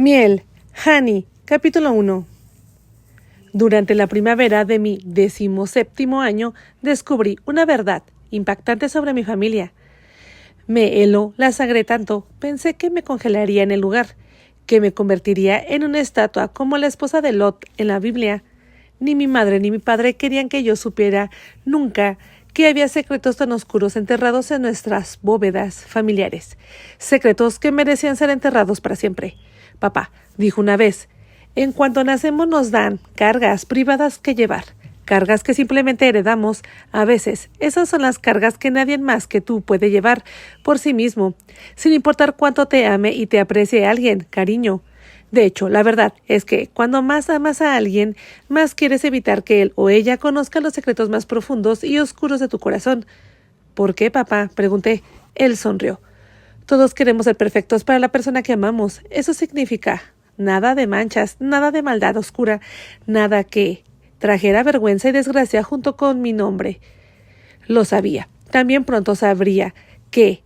Miel, Honey, capítulo 1. Durante la primavera de mi 17º año descubrí una verdad impactante sobre mi familia. Me heló la sangre tanto, pensé que me congelaría en el lugar, que me convertiría en una estatua como la esposa de Lot en la Biblia. Ni mi madre ni mi padre querían que yo supiera nunca que había secretos tan oscuros enterrados en nuestras bóvedas familiares, secretos que merecían ser enterrados para siempre. Papá dijo una vez: en cuanto nacemos nos dan cargas privadas que llevar, cargas que simplemente heredamos. A veces, esas son las cargas que nadie más que tú puede llevar por sí mismo, sin importar cuánto te ame y te aprecie alguien, cariño. De hecho, la verdad es que cuando más amas a alguien, más quieres evitar que él o ella conozca los secretos más profundos y oscuros de tu corazón. ¿Por qué, papá?, pregunté. Él sonrió. Todos queremos ser perfectos para la persona que amamos. Eso significa nada de manchas, nada de maldad oscura, nada que trajera vergüenza y desgracia junto con mi nombre. Lo sabía. También pronto sabría que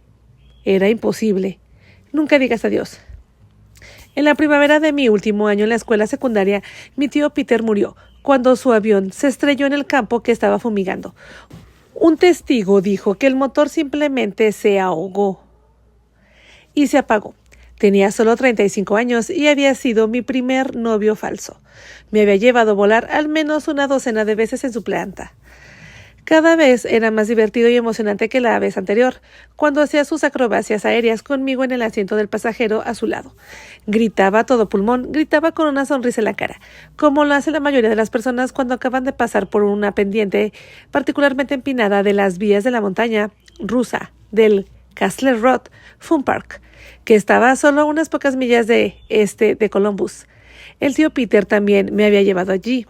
era imposible. Nunca digas adiós. En la primavera de mi último año en la escuela secundaria, mi tío Peter murió cuando su avión se estrelló en el campo que estaba fumigando. Un testigo dijo que el motor simplemente se ahogó y se apagó. Tenía solo 35 años y había sido mi primer novio falso. Me había llevado a volar al menos una docena de veces en su planta. Cada vez era más divertido y emocionante que la vez anterior, cuando hacía sus acrobacias aéreas conmigo en el asiento del pasajero a su lado. Gritaba a todo pulmón, gritaba con una sonrisa en la cara, como lo hace la mayoría de las personas cuando acaban de pasar por una pendiente particularmente empinada de las vías de la montaña rusa del Castle Rock Fun Park, que estaba a solo unas pocas millas de Columbus. El tío Peter también me había llevado allí.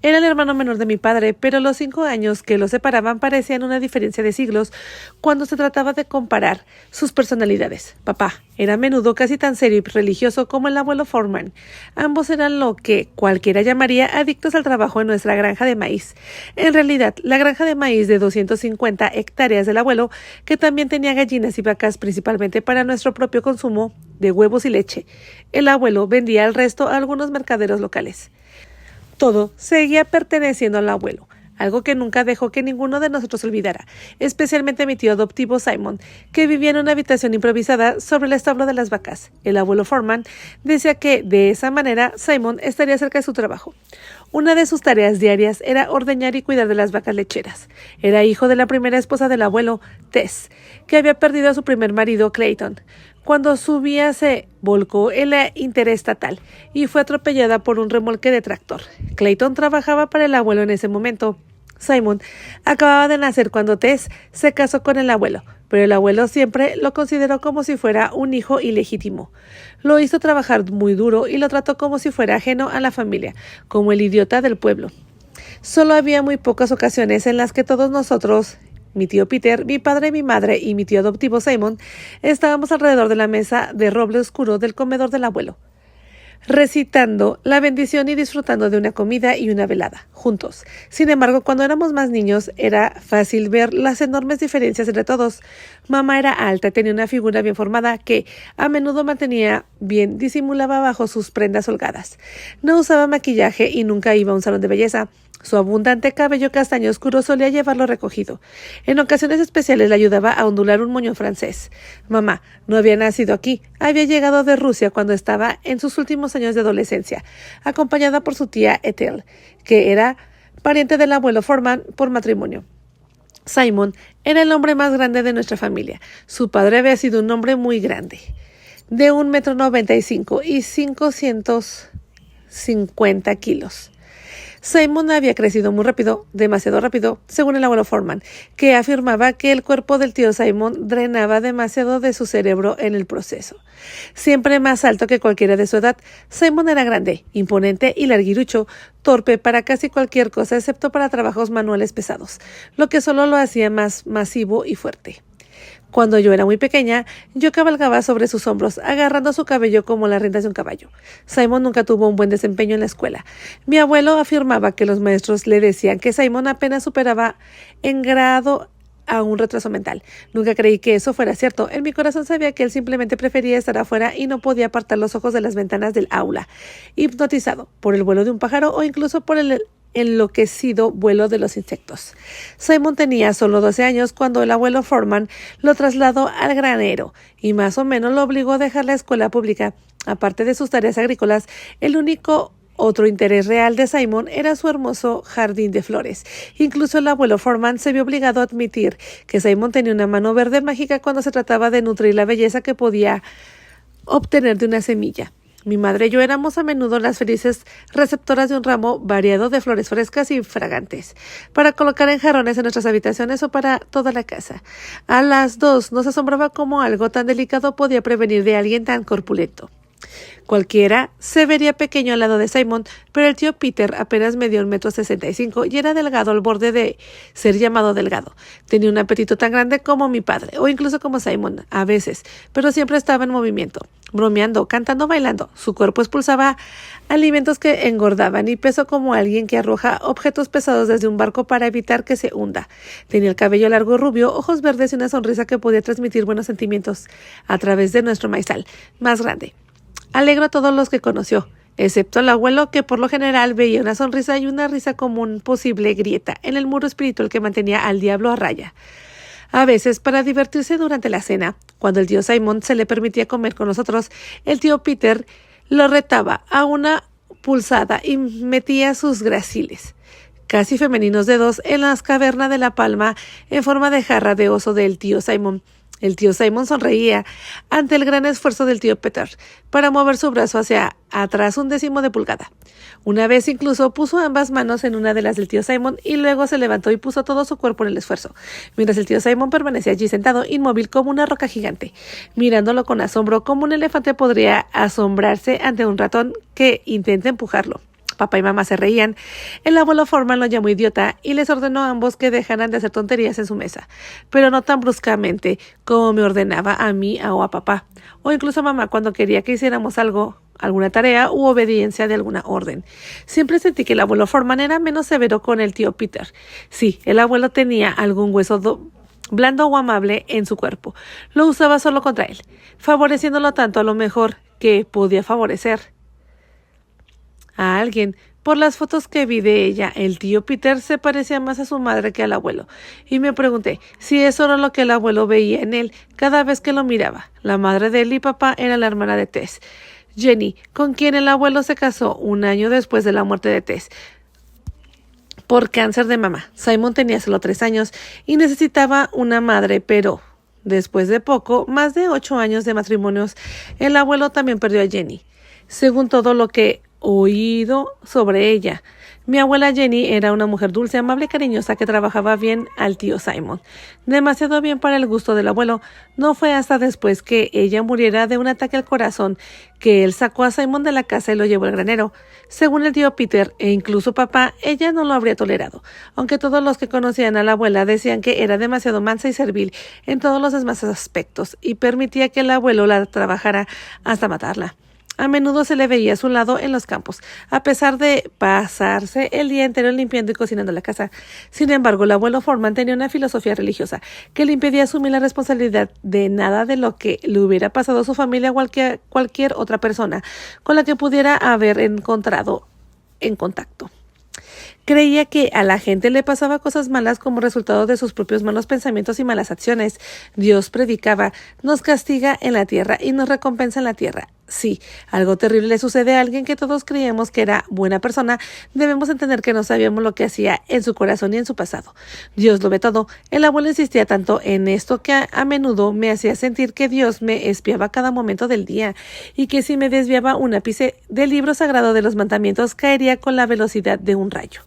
Era el hermano menor de mi padre, pero los 5 años que los separaban parecían una diferencia de siglos cuando se trataba de comparar sus personalidades. Papá era a menudo casi tan serio y religioso como el abuelo Foreman. Ambos eran lo que cualquiera llamaría adictos al trabajo en nuestra granja de maíz. En realidad, la granja de maíz de 250 hectáreas del abuelo, que también tenía gallinas y vacas principalmente para nuestro propio consumo de huevos y leche. El abuelo vendía el resto a algunos mercaderos locales. Todo seguía perteneciendo al abuelo, algo que nunca dejó que ninguno de nosotros olvidara, especialmente mi tío adoptivo Simon, que vivía en una habitación improvisada sobre el establo de las vacas. El abuelo Foreman decía que de esa manera Simon estaría cerca de su trabajo. Una de sus tareas diarias era ordeñar y cuidar de las vacas lecheras. Era hijo de la primera esposa del abuelo, Tess, que había perdido a su primer marido, Clayton, cuando su vía se volcó en la interestatal y fue atropellada por un remolque de tractor. Clayton trabajaba para el abuelo en ese momento. Simon acababa de nacer cuando Tess se casó con el abuelo, pero el abuelo siempre lo consideró como si fuera un hijo ilegítimo. Lo hizo trabajar muy duro y lo trató como si fuera ajeno a la familia, como el idiota del pueblo. Solo había muy pocas ocasiones en las que todos nosotros, mi tío Peter, mi padre, mi madre y mi tío adoptivo Simon, estábamos alrededor de la mesa de roble oscuro del comedor del abuelo, recitando la bendición y disfrutando de una comida y una velada, juntos. Sin embargo, cuando éramos más niños, era fácil ver las enormes diferencias entre todos. Mamá era alta, tenía una figura bien formada que a menudo mantenía bien, disimulaba bajo sus prendas holgadas. No usaba maquillaje y nunca iba a un salón de belleza. Su abundante cabello castaño oscuro solía llevarlo recogido. En ocasiones especiales le ayudaba a ondular un moño francés. Mamá no había nacido aquí, había llegado de Rusia cuando estaba en sus últimos años de adolescencia, acompañada por su tía Ethel, que era pariente del abuelo Foreman por matrimonio. Simon era el hombre más grande de nuestra familia. Su padre había sido un hombre muy grande, de 1,95 m y 550 kilos. Simon había crecido muy rápido, demasiado rápido, según el abuelo Foreman, que afirmaba que el cuerpo del tío Simon drenaba demasiado de su cerebro en el proceso. Siempre más alto que cualquiera de su edad, Simon era grande, imponente y larguirucho, torpe para casi cualquier cosa excepto para trabajos manuales pesados, lo que solo lo hacía más masivo y fuerte. Cuando yo era muy pequeña, yo cabalgaba sobre sus hombros, agarrando su cabello como las riendas de un caballo. Simon nunca tuvo un buen desempeño en la escuela. Mi abuelo afirmaba que los maestros le decían que Simon apenas superaba en grado a un retraso mental. Nunca creí que eso fuera cierto. En mi corazón sabía que él simplemente prefería estar afuera y no podía apartar los ojos de las ventanas del aula, hipnotizado por el vuelo de un pájaro o incluso por el enloquecido vuelo de los insectos. Simon tenía solo 12 años cuando el abuelo Foreman lo trasladó al granero y más o menos lo obligó a dejar la escuela pública. Aparte de sus tareas agrícolas, el único otro interés real de Simon era su hermoso jardín de flores. Incluso el abuelo Foreman se vio obligado a admitir que Simon tenía una mano verde mágica cuando se trataba de nutrir la belleza que podía obtener de una semilla. Mi madre y yo éramos a menudo las felices receptoras de un ramo variado de flores frescas y fragantes, para colocar en jarrones en nuestras habitaciones o para toda la casa. A las dos nos asombraba cómo algo tan delicado podía prevenir de alguien tan corpulento. Cualquiera se vería pequeño al lado de Simon, pero el tío Peter apenas medía 1,65 m y era delgado al borde de ser llamado delgado. Tenía un apetito tan grande como mi padre, o incluso como Simon, a veces, pero siempre estaba en movimiento, bromeando, cantando, bailando. Su cuerpo expulsaba alimentos que engordaban y pesó como alguien que arroja objetos pesados desde un barco para evitar que se hunda. Tenía el cabello largo rubio, ojos verdes y una sonrisa que podía transmitir buenos sentimientos a través de nuestro maizal más grande. Alegro a todos los que conoció, excepto al abuelo, que por lo general veía una sonrisa y una risa como una posible grieta en el muro espiritual que mantenía al diablo a raya. A veces, para divertirse durante la cena, cuando el tío Simon se le permitía comer con nosotros, el tío Peter lo retaba a una pulsada y metía sus graciles, casi femeninos dedos, en las cavernas de la palma en forma de jarra de oso del tío Simon. El tío Simon sonreía ante el gran esfuerzo del tío Peter para mover su brazo hacia atrás 1/10 de pulgada. Una vez incluso puso ambas manos en una de las del tío Simon y luego se levantó y puso todo su cuerpo en el esfuerzo, mientras el tío Simon permanecía allí sentado, inmóvil como una roca gigante, mirándolo con asombro como un elefante podría asombrarse ante un ratón que intenta empujarlo. Papá y mamá se reían. El abuelo Foreman lo llamó idiota y les ordenó a ambos que dejaran de hacer tonterías en su mesa, pero no tan bruscamente como me ordenaba a mí o a papá, o incluso a mamá cuando quería que hiciéramos algo, alguna tarea u obediencia de alguna orden. Siempre sentí que el abuelo Foreman era menos severo con el tío Peter. Sí, el abuelo tenía algún hueso blando o amable en su cuerpo. Lo usaba solo contra él, favoreciéndolo tanto a lo mejor que podía favorecer a alguien. Por las fotos que vi de ella, el tío Peter se parecía más a su madre que al abuelo, y me pregunté si eso era lo que el abuelo veía en él cada vez que lo miraba. La madre de él y papá era la hermana de Tess, Jenny, con quien el abuelo se casó un año después de la muerte de Tess por cáncer de mama. Simon tenía solo 3 años y necesitaba una madre, pero después de poco, más de 8 años de matrimonios, el abuelo también perdió a Jenny. Según todo lo que oído sobre ella, mi abuela Jenny era una mujer dulce, amable y cariñosa que trabajaba bien al tío Simon. Demasiado bien para el gusto del abuelo. No fue hasta después que ella muriera de un ataque al corazón que él sacó a Simon de la casa y lo llevó al granero. Según el tío Peter e incluso papá, ella no lo habría tolerado, aunque todos los que conocían a la abuela decían que era demasiado mansa y servil en todos los demás aspectos y permitía que el abuelo la trabajara hasta matarla. A menudo se le veía a su lado en los campos, a pesar de pasarse el día entero limpiando y cocinando la casa. Sin embargo, el abuelo Foreman tenía una filosofía religiosa que le impedía asumir la responsabilidad de nada de lo que le hubiera pasado a su familia o a cualquier otra persona con la que pudiera haber encontrado en contacto. Creía que a la gente le pasaba cosas malas como resultado de sus propios malos pensamientos y malas acciones. Dios predicaba, nos castiga en la tierra y nos recompensa en la tierra. Si algo terrible le sucede a alguien que todos creíamos que era buena persona, debemos entender que no sabíamos lo que hacía en su corazón y en su pasado. Dios lo ve todo. El abuelo insistía tanto en esto que a menudo me hacía sentir que Dios me espiaba cada momento del día y que si me desviaba un ápice del libro sagrado de los mandamientos caería con la velocidad de un rayo.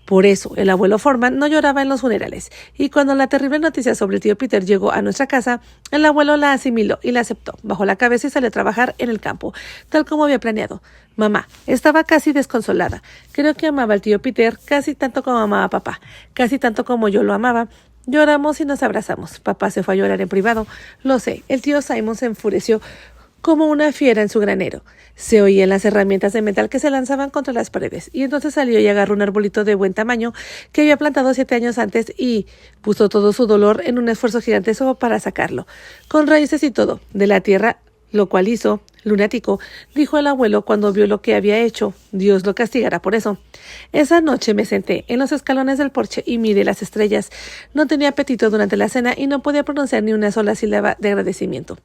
Por eso, el abuelo Foreman no lloraba en los funerales, y cuando la terrible noticia sobre el tío Peter llegó a nuestra casa, el abuelo la asimiló y la aceptó, bajó la cabeza y salió a trabajar en el campo, tal como había planeado. Mamá estaba casi desconsolada. Creo que amaba al tío Peter casi tanto como amaba a papá, casi tanto como yo lo amaba. Lloramos y nos abrazamos. Papá se fue a llorar en privado. Lo sé, el tío Simon se enfureció como una fiera en su granero. Se oían las herramientas de metal que se lanzaban contra las paredes, y entonces salió y agarró un arbolito de buen tamaño que había plantado 7 años antes y puso todo su dolor en un esfuerzo gigantesco para sacarlo, con raíces y todo, de la tierra, lo cual hizo. Lunático, dijo el abuelo cuando vio lo que había hecho. Dios lo castigará por eso. Esa noche me senté en los escalones del porche y miré las estrellas. No tenía apetito durante la cena y no podía pronunciar ni una sola sílaba de agradecimiento.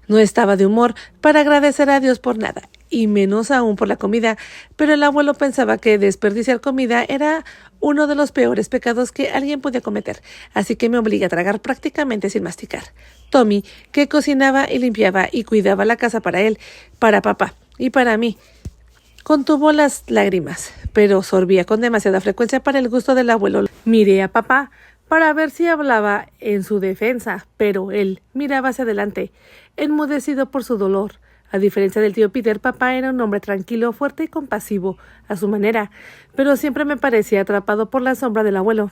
No estaba de humor para agradecer a Dios por nada, y menos aún por la comida, pero el abuelo pensaba que desperdiciar comida era uno de los peores pecados que alguien podía cometer, así que me obliga a tragar prácticamente sin masticar. Tommy, que cocinaba y limpiaba y cuidaba la casa para él, para papá y para mí, contuvo las lágrimas, pero sorbía con demasiada frecuencia para el gusto del abuelo. Miré a papá para ver si hablaba en su defensa, pero él miraba hacia adelante, enmudecido por su dolor. A diferencia del tío Peter, papá era un hombre tranquilo, fuerte y compasivo, a su manera, pero siempre me parecía atrapado por la sombra del abuelo.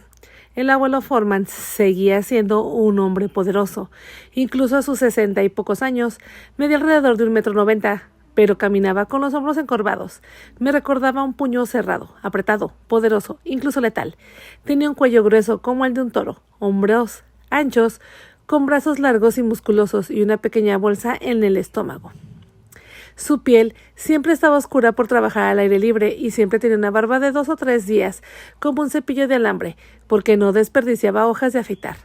El abuelo Foreman seguía siendo un hombre poderoso. Incluso a sus 60 y pocos años, medía alrededor de 1,90 m, pero caminaba con los hombros encorvados. Me recordaba un puño cerrado, apretado, poderoso, incluso letal. Tenía un cuello grueso como el de un toro, hombros anchos, con brazos largos y musculosos y una pequeña bolsa en el estómago. Su piel siempre estaba oscura por trabajar al aire libre y siempre tenía una barba de 2 o 3 días, como un cepillo de alambre, porque no desperdiciaba hojas de afeitar.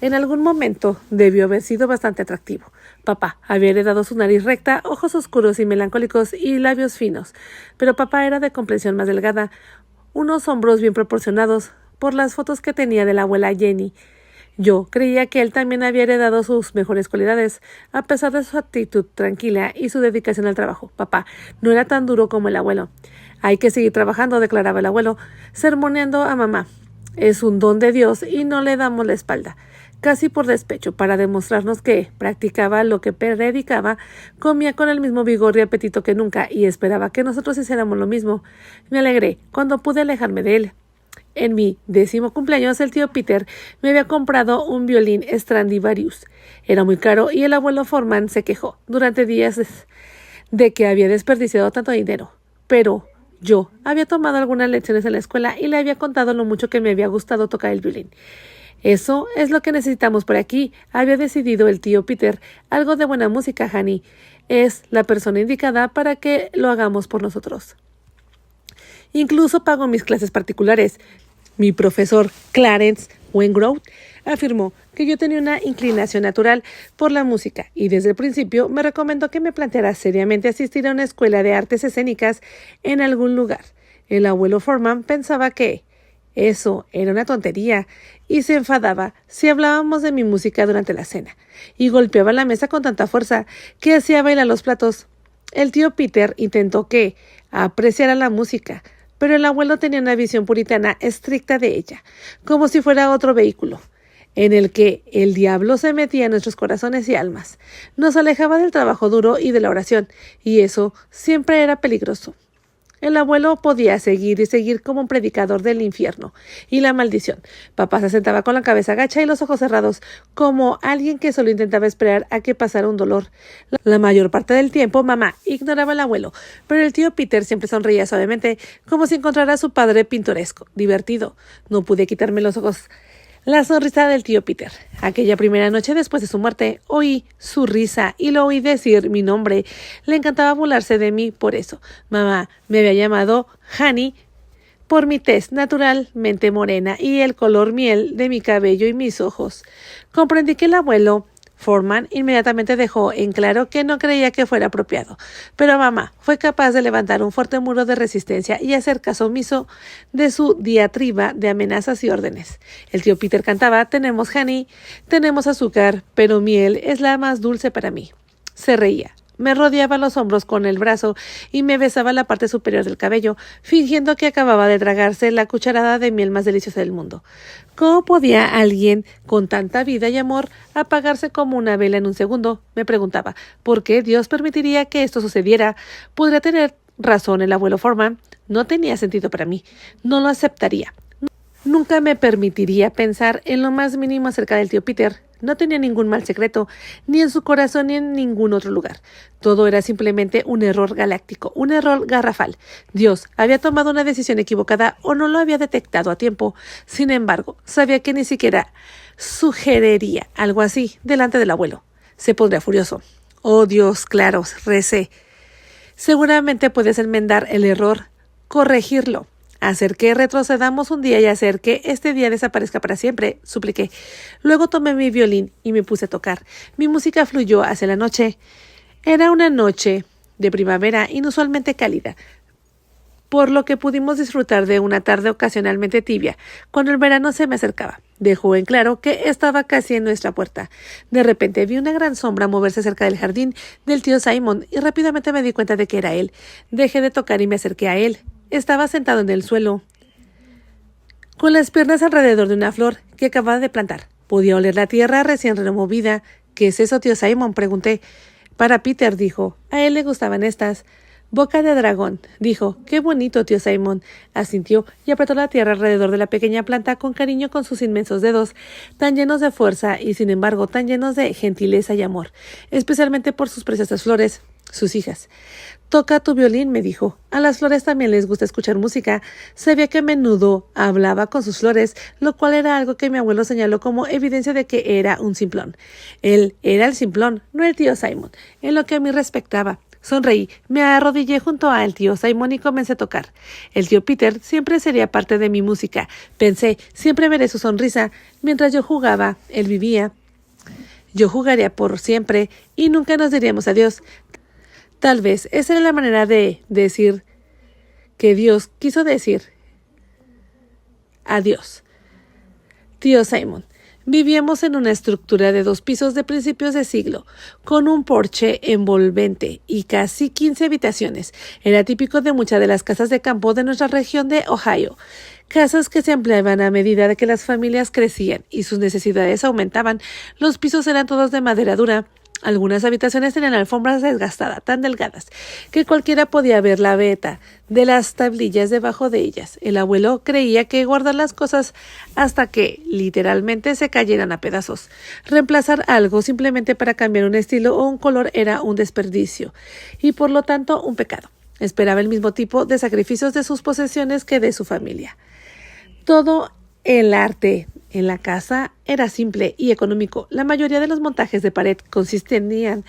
En algún momento debió haber sido bastante atractivo. Papá había heredado su nariz recta, ojos oscuros y melancólicos y labios finos, pero papá era de complexión más delgada, unos hombros bien proporcionados por las fotos que tenía de la abuela Jenny. Yo creía que él también había heredado sus mejores cualidades, a pesar de su actitud tranquila y su dedicación al trabajo. Papá no era tan duro como el abuelo. Hay que seguir trabajando, declaraba el abuelo, sermoneando a mamá. Es un don de Dios y no le damos la espalda. Casi por despecho, para demostrarnos que practicaba lo que predicaba, comía con el mismo vigor y apetito que nunca y esperaba que nosotros hiciéramos lo mismo. Me alegré cuando pude alejarme de él. En mi 10º cumpleaños, el tío Peter me había comprado un violín Stradivarius. Era muy caro y el abuelo Foreman se quejó durante días de que había desperdiciado tanto dinero. Pero yo había tomado algunas lecciones en la escuela y le había contado lo mucho que me había gustado tocar el violín. Eso es lo que necesitamos por aquí, había decidido el tío Peter. Algo de buena música, Honey. Es la persona indicada para que lo hagamos por nosotros. Incluso pago mis clases particulares. Mi profesor Clarence Wengrow afirmó que yo tenía una inclinación natural por la música y desde el principio me recomendó que me planteara seriamente asistir a una escuela de artes escénicas en algún lugar. El abuelo Foreman pensaba que eso era una tontería y se enfadaba si hablábamos de mi música durante la cena y golpeaba la mesa con tanta fuerza que hacía bailar los platos. El tío Peter intentó que apreciara la música, pero el abuelo tenía una visión puritana estricta de ella, como si fuera otro vehículo, en el que el diablo se metía en nuestros corazones y almas. Nos alejaba del trabajo duro y de la oración, y eso siempre era peligroso. El abuelo podía seguir y seguir como un predicador del infierno y la maldición. Papá se sentaba con la cabeza agacha y los ojos cerrados, como alguien que solo intentaba esperar a que pasara un dolor. La mayor parte del tiempo, mamá ignoraba al abuelo, pero el tío Peter siempre sonreía suavemente, como si encontrara a su padre pintoresco, divertido. No pude quitarme los ojos la sonrisa del tío Peter. Aquella primera noche después de su muerte, oí su risa y lo oí decir mi nombre. Le encantaba burlarse de mí por eso. Mamá me había llamado Honey por mi tez naturalmente morena y el color miel de mi cabello y mis ojos. Comprendí que el abuelo Foreman inmediatamente dejó en claro que no creía que fuera apropiado, pero mamá fue capaz de levantar un fuerte muro de resistencia y hacer caso omiso de su diatriba de amenazas y órdenes. El tío Peter cantaba: tenemos honey, tenemos azúcar, pero miel es la más dulce para mí. Se reía. Me rodeaba los hombros con el brazo y me besaba la parte superior del cabello, fingiendo que acababa de tragarse la cucharada de miel más deliciosa del mundo. ¿Cómo podía alguien con tanta vida y amor apagarse como una vela en un segundo? Me preguntaba. ¿Por qué Dios permitiría que esto sucediera? ¿Podría tener razón el abuelo Foreman? No tenía sentido para mí. No lo aceptaría. Nunca me permitiría pensar en lo más mínimo acerca del tío Peter. No tenía ningún mal secreto, ni en su corazón ni en ningún otro lugar. Todo era simplemente un error galáctico, un error garrafal. Dios había tomado una decisión equivocada o no lo había detectado a tiempo. Sin embargo, sabía que ni siquiera sugeriría algo así delante del abuelo. Se pondría furioso. Oh Dios, claro, recé. Seguramente puedes enmendar el error, corregirlo. Hacer que retrocedamos un día y hacer que este día desaparezca para siempre, supliqué. Luego tomé mi violín y me puse a tocar. Mi música fluyó hacia la noche. Era una noche de primavera inusualmente cálida, por lo que pudimos disfrutar de una tarde ocasionalmente tibia, cuando el verano se me acercaba. Dejó en claro que estaba casi en nuestra puerta. De repente vi una gran sombra moverse cerca del jardín del tío Simon y rápidamente me di cuenta de que era él. Dejé de tocar y me acerqué a él. Estaba sentado en el suelo, con las piernas alrededor de una flor que acababa de plantar. Podía oler la tierra recién removida. —¿Qué es eso, tío Simon? —pregunté. —Para Peter —dijo—. A él le gustaban estas. —Boca de dragón —dijo—. —Qué bonito, tío Simon —asintió y apretó la tierra alrededor de la pequeña planta con cariño con sus inmensos dedos, tan llenos de fuerza y sin embargo tan llenos de gentileza y amor, especialmente por sus preciosas flores, sus hijas. —Toca tu violín —me dijo—. A las flores también les gusta escuchar música. Sabía que a menudo hablaba con sus flores, lo cual era algo que mi abuelo señaló como evidencia de que era un simplón. Él era el simplón, no el tío Simon, en lo que a mí respectaba. Sonreí, me arrodillé junto al tío Simon y comencé a tocar. El tío Peter siempre sería parte de mi música. Pensé, siempre veré su sonrisa. Mientras yo jugaba, él vivía. Yo jugaría por siempre y nunca nos diríamos adiós. Tal vez esa era la manera de decir que Dios quiso decir adiós. Tío Simon. Vivíamos en una estructura de 2 pisos de principios de siglo, con un porche envolvente y casi 15 habitaciones. Era típico de muchas de las casas de campo de nuestra región de Ohio. Casas que se ampliaban a medida de que las familias crecían y sus necesidades aumentaban. Los pisos eran todos de madera dura. Algunas habitaciones tenían alfombras desgastadas, tan delgadas, que cualquiera podía ver la veta de las tablillas debajo de ellas. El abuelo creía que guardar las cosas hasta que, literalmente, se cayeran a pedazos. Reemplazar algo simplemente para cambiar un estilo o un color era un desperdicio, y por lo tanto un pecado. Esperaba el mismo tipo de sacrificios de sus posesiones que de su familia. Todo el arte en la casa era simple y económico. La mayoría de los montajes de pared consistían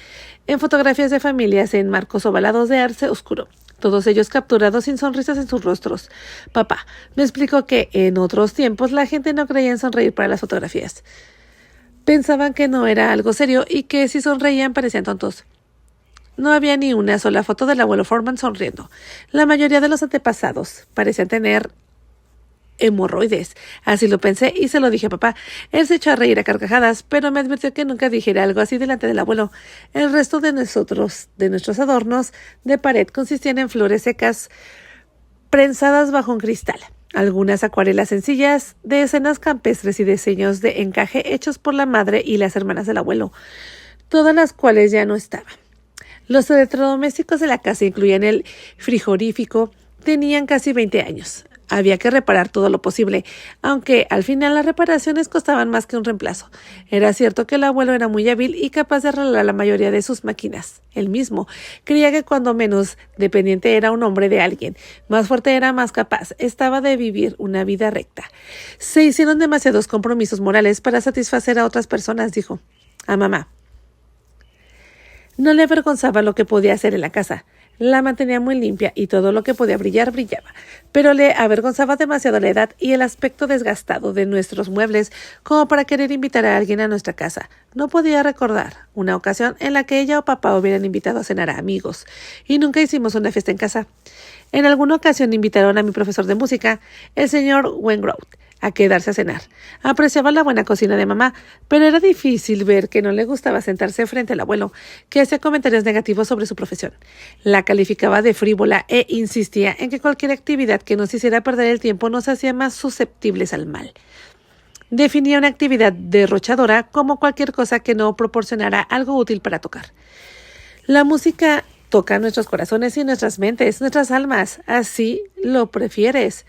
en fotografías de familias en marcos ovalados de arce oscuro, todos ellos capturados sin sonrisas en sus rostros. Papá me explicó que en otros tiempos la gente no creía en sonreír para las fotografías. Pensaban que no era algo serio y que si sonreían parecían tontos. No había ni una sola foto del abuelo Foreman sonriendo. La mayoría de los antepasados parecían tener hemorroides. Así lo pensé y se lo dije a papá. Él se echó a reír a carcajadas, pero me advirtió que nunca dijera algo así delante del abuelo. El resto de nuestros adornos de pared consistían en flores secas prensadas bajo un cristal, algunas acuarelas sencillas de escenas campestres y diseños de encaje hechos por la madre y las hermanas del abuelo, todas las cuales ya no estaban. Los electrodomésticos de la casa incluían el frigorífico. Tenían casi 20 años. Había que reparar todo lo posible, aunque al final las reparaciones costaban más que un reemplazo. Era cierto que el abuelo era muy hábil y capaz de arreglar la mayoría de sus máquinas. Él mismo creía que cuando menos dependiente era un hombre de alguien, más fuerte era, más capaz estaba de vivir una vida recta. Se hicieron demasiados compromisos morales para satisfacer a otras personas, dijo a mamá. No le avergonzaba lo que podía hacer en la casa. La mantenía muy limpia y todo lo que podía brillar, brillaba. Pero le avergonzaba demasiado la edad y el aspecto desgastado de nuestros muebles como para querer invitar a alguien a nuestra casa. No podía recordar una ocasión en la que ella o papá hubieran invitado a cenar a amigos. Y nunca hicimos una fiesta en casa. En alguna ocasión invitaron a mi profesor de música, el señor Wengrout, a quedarse a cenar. Apreciaba la buena cocina de mamá, pero era difícil ver que no le gustaba sentarse frente al abuelo, que hacía comentarios negativos sobre su profesión. La calificaba de frívola e insistía en que cualquier actividad que nos hiciera perder el tiempo nos hacía más susceptibles al mal. Definía una actividad derrochadora como cualquier cosa que no proporcionara algo útil para tocar. La música toca nuestros corazones y nuestras mentes, nuestras almas. Así lo prefieres,